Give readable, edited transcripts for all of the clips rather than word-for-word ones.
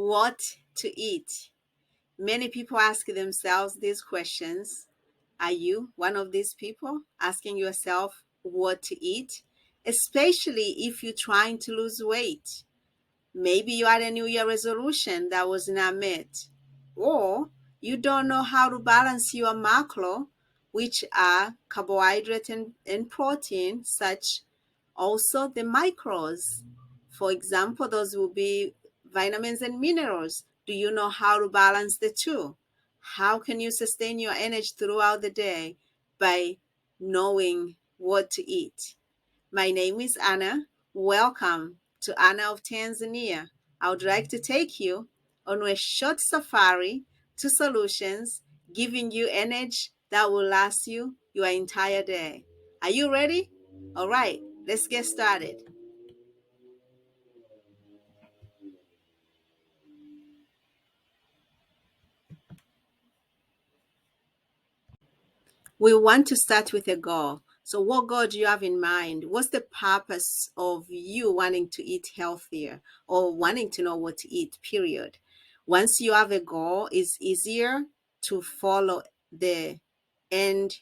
What to eat? Many people ask themselves these questions. Are you one of these people asking yourself what to eat? Especially if you're trying to lose weight. Maybe you had a New Year resolution that was not met, or you don't know how to balance your macro, which are carbohydrate and protein, such also the micros. For example, those will be vitamins and minerals. Do you know how to balance the two? How can you sustain your energy throughout the day by knowing what to eat? My name is Anna. Welcome to Anna of Tanzania. I would like to take you on a short safari to solutions, giving you energy that will last you your entire day. Are you ready? All right, let's get started. We want to start with a goal. So, what goal do you have in mind? What's the purpose of you wanting to eat healthier or wanting to know what to eat, period? Once you have a goal, it's easier to follow the end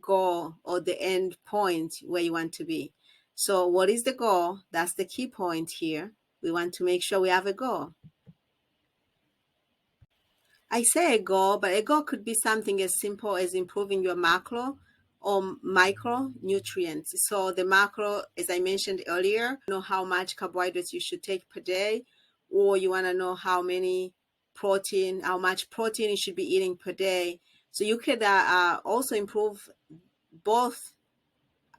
goal or the end point where you want to be. So, what is the goal? That's the key point here. We want to make sure we have a goal. I say a goal, but a goal could be something as simple as improving your macro or micronutrients. So the macro, as I mentioned earlier, know how much carbohydrates you should take per day, or you want to know how much protein you should be eating per day. So you could also improve both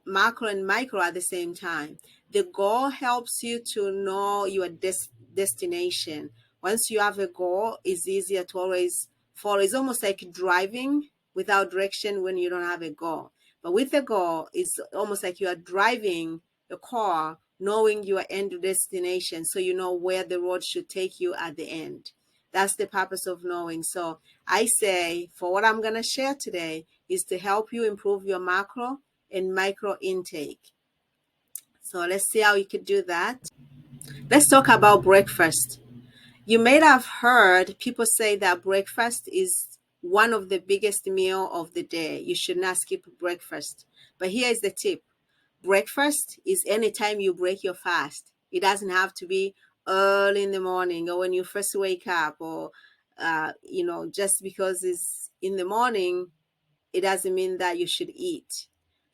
macro and micro at the same time. The goal helps you to know your destination. Once you have a goal, it's easier to always follow. It's almost like driving without direction when you don't have a goal. But with a goal, it's almost like you are driving a car, knowing your end destination, so you know where the road should take you at the end. That's the purpose of knowing. So I say, for what I'm going to share today, is to help you improve your macro and micro intake. So let's see how you could do that. Let's talk about breakfast. You may have heard people say that breakfast is one of the biggest meal of the day. You should not skip breakfast. But here is the tip. Breakfast is anytime you break your fast. It doesn't have to be early in the morning or when you first wake up or just because it's in the morning, it doesn't mean that you should eat.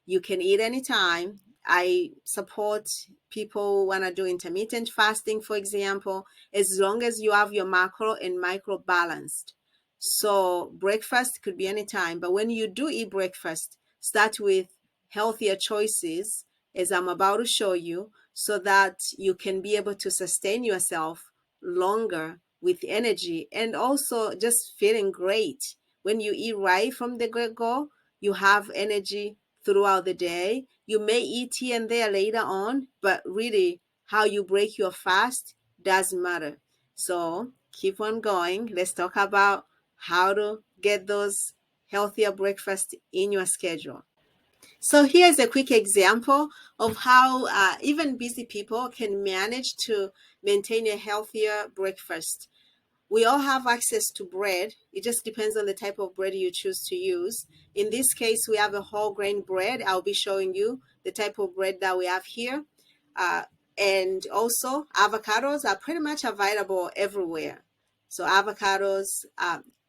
You can eat anytime. I support people who want to do intermittent fasting, for example, as long as you have your macro and micro balanced. So breakfast could be anytime, but when you do eat breakfast, start with healthier choices, as I'm about to show you, so that you can be able to sustain yourself longer with energy and also just feeling great. When you eat right from the get-go, you have energy throughout the day. You may eat here and there later on, but really how you break your fast does matter. So keep on going. Let's talk about how to get those healthier breakfasts in your schedule. So here's a quick example of how even busy people can manage to maintain a healthier breakfast. We all have access to bread. It just depends on the type of bread you choose to use. In this case, we have a whole grain bread. I'll be showing you the type of bread that we have here. Uh, and also, avocados are pretty much available everywhere. So avocados,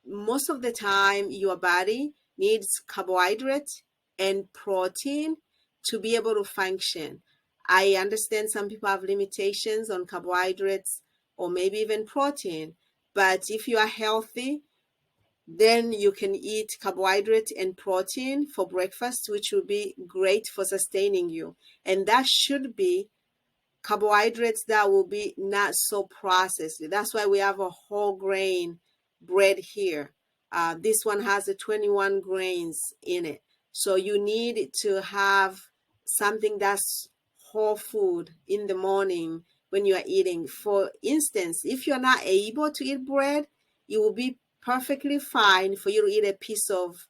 most of the time, your body needs carbohydrate and protein to be able to function. I understand some people have limitations on carbohydrates or maybe even protein. But if you are healthy, then you can eat carbohydrate and protein for breakfast, which will be great for sustaining you. And that should be carbohydrates that will be not so processed. That's why we have a whole grain bread here. This one has the 21 grains in it. So you need to have something that's whole food in the morning when you are eating. For instance, if you're not able to eat bread, it will be perfectly fine for you to eat a piece of,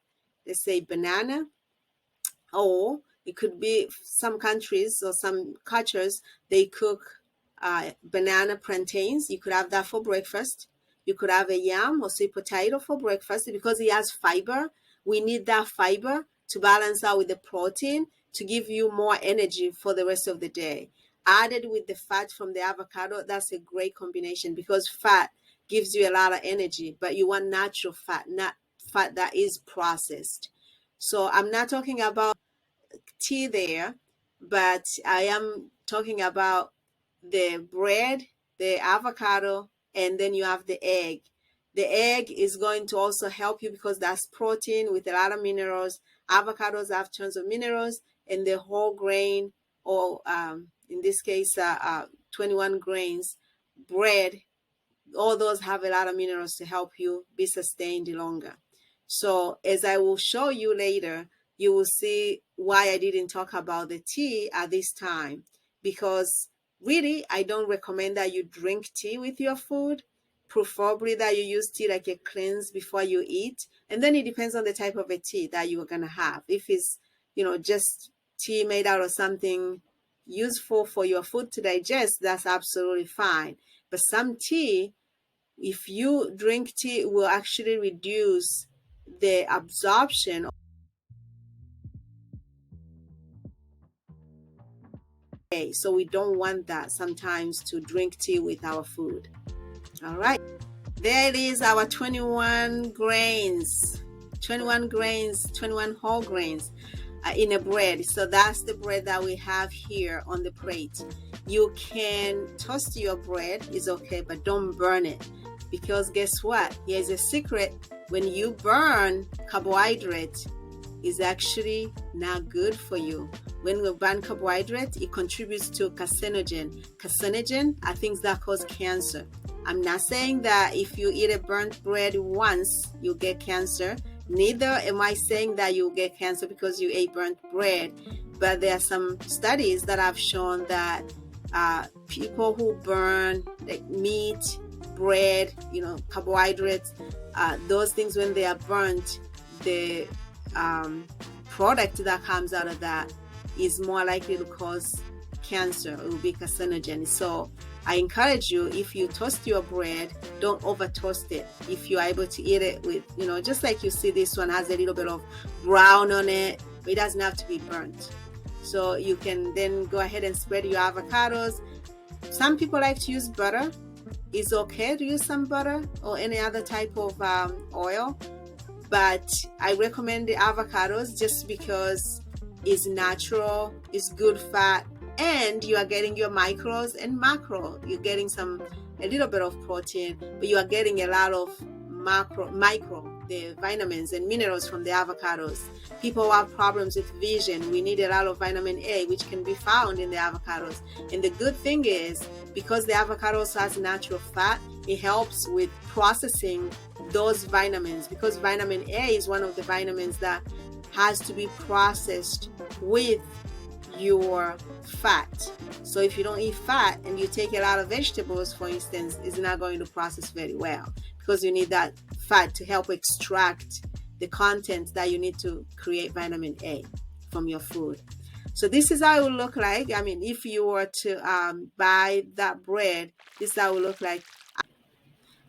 let's say, banana, or it could be some countries or some cultures, they cook banana plantains. You could have that for breakfast. You could have a yam or sweet potato for breakfast because it has fiber. We need that fiber to balance out with the protein to give you more energy for the rest of the day. Added with the fat from the avocado, that's a great combination because fat gives you a lot of energy, but you want natural fat, not fat that is processed. So I'm not talking about tea there, but I am talking about the bread, the avocado, and then you have the egg. The egg is going to also help you because that's protein with a lot of minerals. Avocados have tons of minerals, and the whole grain, or in this case, 21 grains bread, all those have a lot of minerals to help you be sustained longer. So as I will show you later, you will see why I didn't talk about the tea at this time, because really I don't recommend that you drink tea with your food. Preferably that you use tea like a cleanse before you eat. And then it depends on the type of a tea that you're going to have. If it's, just tea made out of something useful for your food to digest, that's absolutely fine. But some tea, if you drink tea, it will actually reduce the absorption. Okay, so we don't want that sometimes to drink tea with our food. All right, there it is, our 21 grains, 21 whole grains in a bread. So that's the bread that we have here on the plate. You can toast your bread, is okay, but don't burn it, because guess what? Here's a secret. When you burn carbohydrate, is actually not good for you. When we burn carbohydrate, it contributes to carcinogen. Carcinogen are things that cause cancer. I'm not saying that if you eat a burnt bread once, you'll get cancer. Neither am I saying that you'll get cancer because you ate burnt bread. But there are some studies that have shown that people who burn like meat, bread, carbohydrates, those things, when they are burnt, the product that comes out of that is more likely to cause cancer. It will be carcinogen. So I encourage you, if you toast your bread, don't over toast it. If you're able to eat it with, just like you see this one has a little bit of brown on it, but it doesn't have to be burnt. So you can then go ahead and spread your avocados. Some people like to use butter. It's okay to use some butter or any other type of oil, but I recommend the avocados just because it's natural, it's good fat, and you are getting your micros and macro. You're getting a little bit of protein, but you are getting a lot of micro, the vitamins and minerals from the avocados. People who have problems with vision, we need a lot of vitamin A, which can be found in the avocados. And the good thing is, because the avocados has natural fat, it helps with processing those vitamins, because vitamin A is one of the vitamins that has to be processed with your fat. So if you don't eat fat and you take a lot of vegetables, for instance, it's not going to process very well, because you need that fat to help extract the content that you need to create vitamin A from your food. So this is how it will look like. I mean, if you were to buy that bread, this is how it will look like.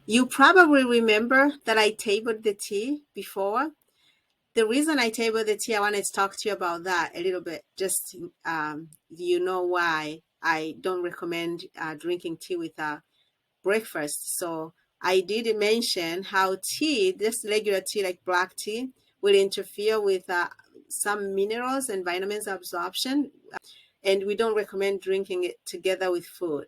You probably remember that I tabled the tea before. The reason I tabled the tea, I wanted to talk to you about that a little bit. Just why I don't recommend drinking tea with breakfast. So I did mention how tea, this regular tea like black tea, will interfere with some minerals and vitamins absorption, and we don't recommend drinking it together with food.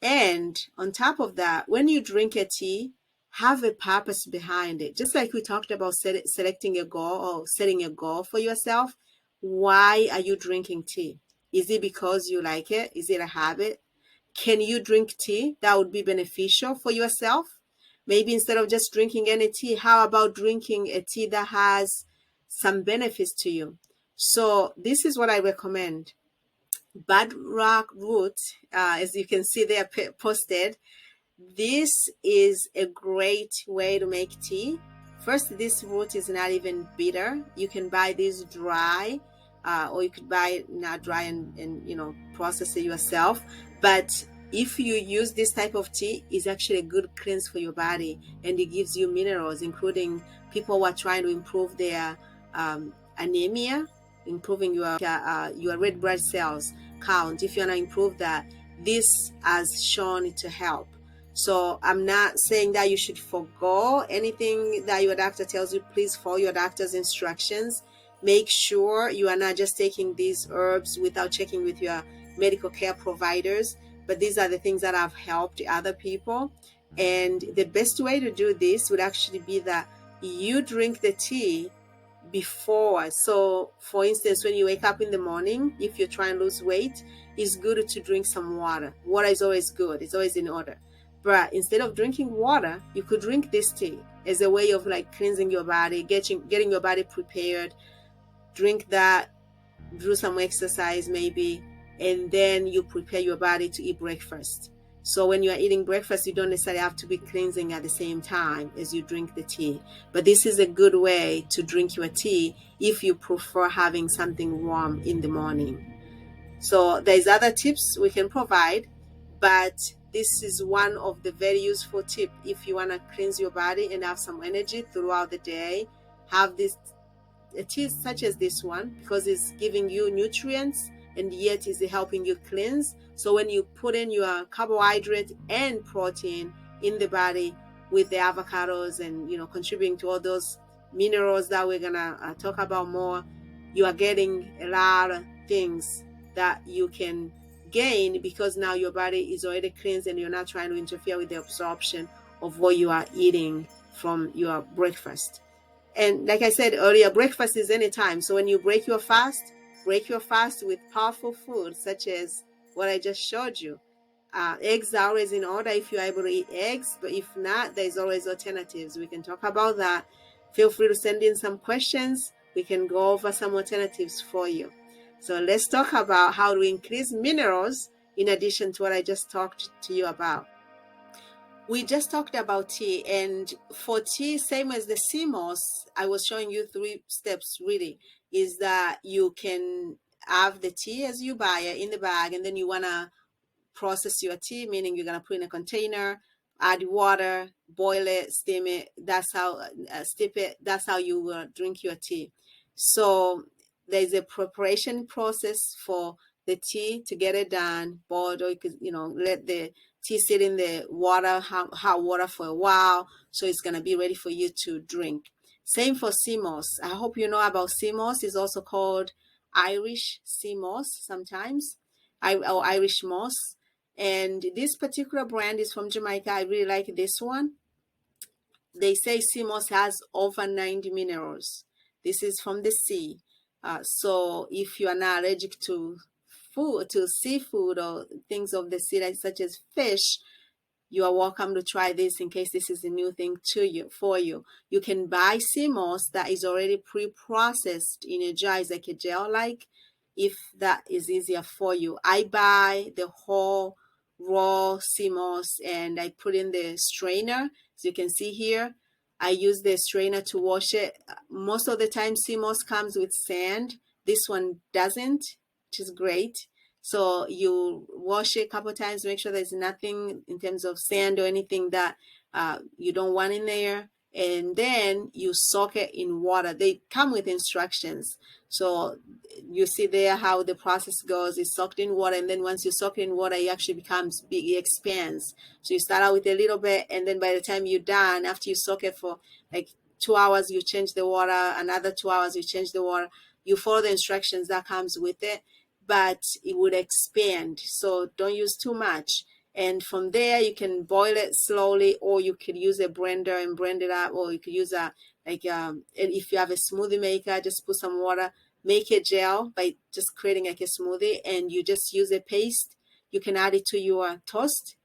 And on top of that, when you drink a tea, have a purpose behind it. Just like we talked about selecting a goal or setting a goal for yourself. Why are you drinking tea? Is it because you like it? Is it a habit? Can you drink tea that would be beneficial for yourself? Maybe instead of just drinking any tea, how about drinking a tea that has some benefits to you? So this is what I recommend. Bedrock root, as you can see there posted, this is a great way to make tea. First, this root is not even bitter. You can buy this dry, or you could buy it not dry and process it yourself. But if you use this type of tea, it's actually a good cleanse for your body, and it gives you minerals, including people who are trying to improve their anemia, improving your red blood cells count. If you want to improve that, this has shown to help. So I'm not saying that you should forego anything that your doctor tells you. Please follow your doctor's instructions. Make sure you are not just taking these herbs without checking with your medical care providers. But these are the things that have helped other people. And the best way to do this would actually be that you drink the tea before. So for instance, when you wake up in the morning, if you're trying to lose weight, it's good to drink some water. Water is always good, it's always in order. But instead of drinking water, you could drink this tea as a way of like cleansing your body, getting your body prepared. Drink that, do some exercise maybe, and then you prepare your body to eat breakfast. So when you are eating breakfast, you don't necessarily have to be cleansing at the same time as you drink the tea. But this is a good way to drink your tea if you prefer having something warm in the morning. So there's other tips we can provide, but this is one of the very useful tips if you want to cleanse your body and have some energy throughout the day. Have this a tea such as this one, because it's giving you nutrients and yet is helping you cleanse. So when you put in your carbohydrate and protein in the body with the avocados and contributing to all those minerals that we're gonna talk about more, you are getting a lot of things that you can gain, because now your body is already cleansed and you're not trying to interfere with the absorption of what you are eating from your breakfast. And like I said earlier, breakfast is any time. So when you break your fast with powerful food such as what I just showed you. Eggs are always in order if you're able to eat eggs, but if not, there's always alternatives. We can talk about that. Feel free to send in some questions. We can go over some alternatives for you. So let's talk about how to increase minerals in addition to what I just talked to you about. We just talked about tea, and for tea, same as the CMOS, I was showing you 3 steps really, is that you can have the tea as you buy it in the bag, and then you want to process your tea, meaning you're going to put in a container, add water, boil it, steam it. That's how steep it. That's how you will drink your tea. So there's a preparation process for the tea to get it done, boiled, or you could let the tea sit in the water, hot water, for a while, so it's going to be ready for you to drink. Same for CMOS. I hope you know about CMOS. It's also called Irish CMOS sometimes, or Irish moss. And this particular brand is from Jamaica. I really like this one. They say sea moss has over 90 minerals. This is from the sea. So if you are not allergic to seafood or things of the sea, such as fish, you are welcome to try this in case this is a new thing for you. You can buy sea moss that is already pre-processed in a jar. It's like a gel if that is easier for you. I buy the whole raw sea moss and I put in the strainer. As you can see here, I use the strainer to wash it. Most of the time sea moss comes with sand. This one doesn't, which is great. So you wash it a couple times, make sure there's nothing in terms of sand or anything that you don't want in there. And then you soak it in water. They come with instructions. So you see there how the process goes. It's soaked in water, and then once you soak it in water, it actually becomes big, it expands. So you start out with a little bit, and then by the time you're done, after you soak it for like 2 hours, you change the water. Another 2 hours, you change the water. You follow the instructions that comes with it, but it would expand. So don't use too much. And from there, you can boil it slowly, or you could use a blender and blend it up, or you could use if you have a smoothie maker, just put some water, make a gel by just creating like a smoothie, and you just use a paste. You can add it to your toast.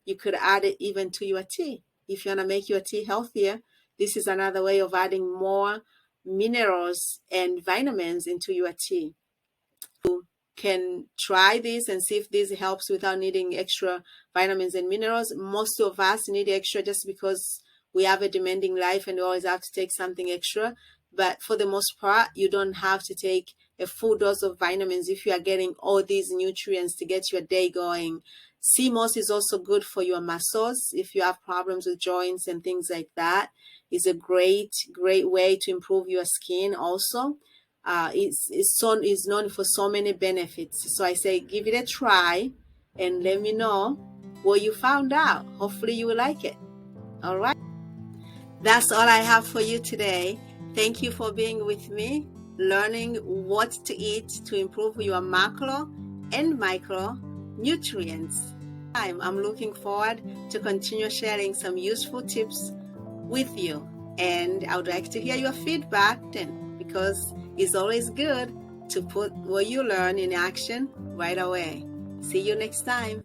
You could add it even to your tea. If you want to make your tea healthier, this is another way of adding more minerals and vitamins into your tea. You can try this and see if this helps without needing extra vitamins and minerals. Most of us need extra just because we have a demanding life and we always have to take something extra. But for the most part, you don't have to take a full dose of vitamins if you are getting all these nutrients to get your day going. Sea moss is also good for your muscles. If you have problems with joints and things like that, it's a great way to improve your skin also. It's known for so many benefits. So I say give it a try and let me know what you found out. Hopefully you will like it. All right. That's all I have for you today. Thank you for being with me, learning what to eat to improve your macro and micro nutrients. I'm looking forward to continue sharing some useful tips with you. And I would like to hear your feedback because it's always good to put what you learn in action right away. See you next time.